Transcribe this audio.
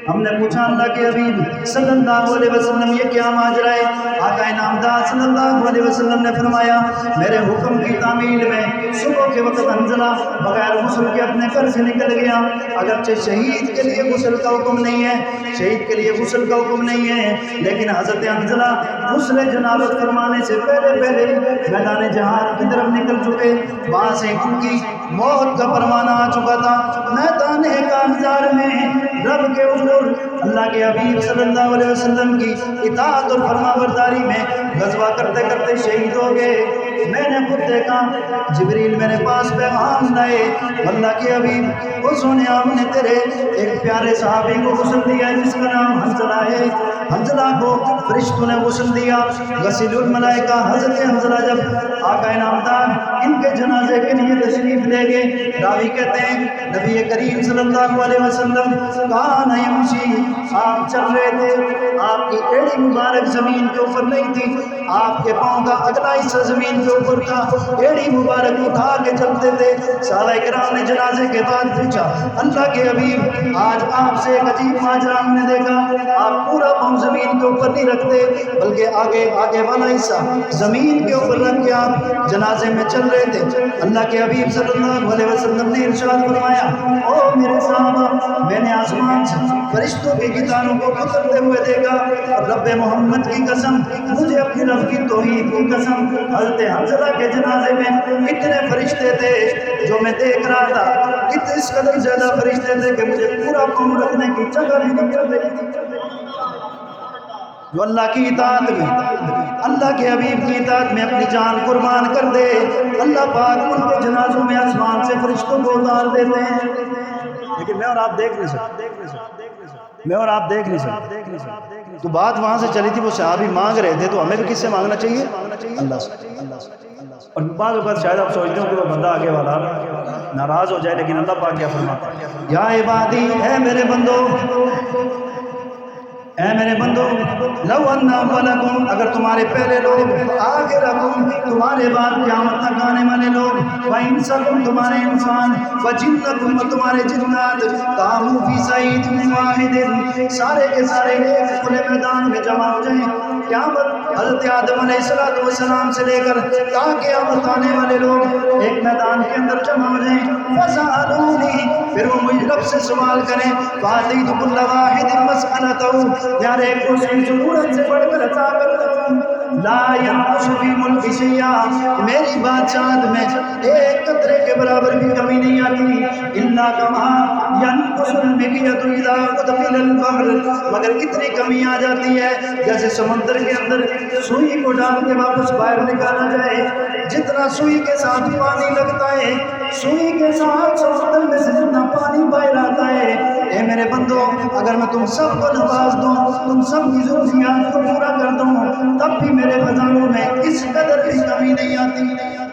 ہم نے پوچھا اللہ کے حبیب صلی اللہ علیہ وسلم یہ کیا ماجرا ہے؟ آقا نامدار صلی اللہ علیہ وسلم نے فرمایا میرے حکم کی تعمیل میں صبح کے وقت حنظلہ بغیر غسل کے اپنے گھر سے نکل گیا۔ اگرچہ شہید کے لیے غسل کا حکم نہیں ہے، شہید کے لیے غسل کا حکم نہیں ہے، لیکن حضرت حنظلہ غسل جنابت فرمانے سے پہلے میدان جہاد کی طرف نکل چکے۔ وہاں سے ان کی موت کا پروانہ آ چکا تھا۔ میدان کارزار میں رب کے حضور اللہ کے حبیب صلی اللہ علیہ وسلم کی اطاعت اور فرما برداری میں غزوہ کرتے کرتے شہید ہو گئے۔ میں نے خود دیکھا جبریل میرے پاس پیغام لائے، اللہ کے حبیب حضور نے آپ نے تیرے ایک پیارے صحابی کو غسل دیا ہے جس کا نام حنظلہ ہے، حنظلہ کو فرشتوں نے غسل دیا۔ غسیل الملائکہ حضرت حنظلہ جب آقا نامدار ان کے جنازے کے لیے تشریف لے گئے، راوی کہتے ہیں نبی کریم صلی اللہ علیہ وسلم کان یمشی، آپ چل رہے تھے، آپ کی ایڑی مبارک زمین کے اوپر نہیں تھی، آپ کے پاؤں کا اگلا حصہ زمین کے اوپر تھا، ایڑی مبارک اٹھا کے چلتے تھے۔ صحابہ کرام نے جنازے کے بعد پوچھا اللہ کے حبیب آج آپ سے ایک عجیب ماجرا ہم نے دیکھا، آپ پورا پاؤں زمین کے اوپر نہیں رکھتے بلکہ آگے والا حصہ زمین کے اوپر رکھ کے آپ جنازے میں چل رہے تھے۔ اللہ کے حبیب صلی اللہ علیہ وسلم نے ارشاد فرمایا او میرے صحابہ میں نے آسمان سے فرشتوں کی کتاروں کو اترتے ہوئے دیکھا، اور رب محمد کی قسم مجھے اپنی رب کی توحید کی قسم حضرت حنظلہ کے جنازے میں اتنے فرشتے تھے جو میں دیکھ رہا تھا، اس قدر زیادہ فرشتے تھے کہ مجھے پورا پاؤں رکھنے کی جگہ بھی نہیں مل رہی تھی۔ جو اللہ کی اطاعت میں، اللہ کے حبیب کی اطاعت میں اپنی جان قربان کر دے، اللہ پاک ان کے جنازوں میں آسمان سے فرشتوں کو اتار دیتے ہیں۔ لیکن میں اور آپ دیکھ نہیں سکتے، میں اور آپ دیکھ نہیں سکتے۔ تو بات وہاں سے چلی تھی، وہ صحابی مانگ رہے تھے تو ہمیں بھی کس سے مانگنا چاہیے؟ اللہ سے۔ اور بعض اوقات شاید آپ سوچتے ہو کہ وہ بندہ آگے والا ناراض ہو جائے، لیکن اللہ پاک کیا فرماتا ہے یا عبادی، اے میرے بندو، اے میرے بندو، لو ان اولکم، اگر تمہارے پہلے لوگ، آخرکم تمہارے بعد قیامت تک آنے والے لوگ، وانسکم تمہارے انسان، وجنکم تمہارے جنات، قاموا فی صعید واحد، سارے کے سارے ایک کھلے میدان میں جمع ہو جائیں، قیامت حضرت آدم علیہ السلام سے لے کر تا قیامت آنے والے لوگ ایک میدان کے اندر جمع ہو جائیں، فسألونی، پھر وہ مجھ رب سے سوال کریں، فاتیت کل واحد مسئلتہ، یار ایک کو ضرورت سے بڑھ کر عطا کرتا ہوں، لا ینقص فی ملک شیئا، میری بادشاہت میں ایک قطرے کے برابر بھی کمی نہیں آتی، الا کما ینقص المکیۃ اذا ادخل البحر، مگر اتنی کمی آ جاتی ہے جیسے سمندر کے اندر سوئی کو ڈال کے واپس باہر نکالا جائے، جتنا سوئی کے ساتھ پانی لگتا ہے، سوئی کے ساتھ سمندر میں سے جتنا پانی باہر آتا ہے، اے میرے بندو اگر میں تم سب کو نواز دوں، تم سب کی ضروریات کو پورا کر دوں، تب بھی میرے خزانوں میں اس قدر کی کمی نہیں آتی۔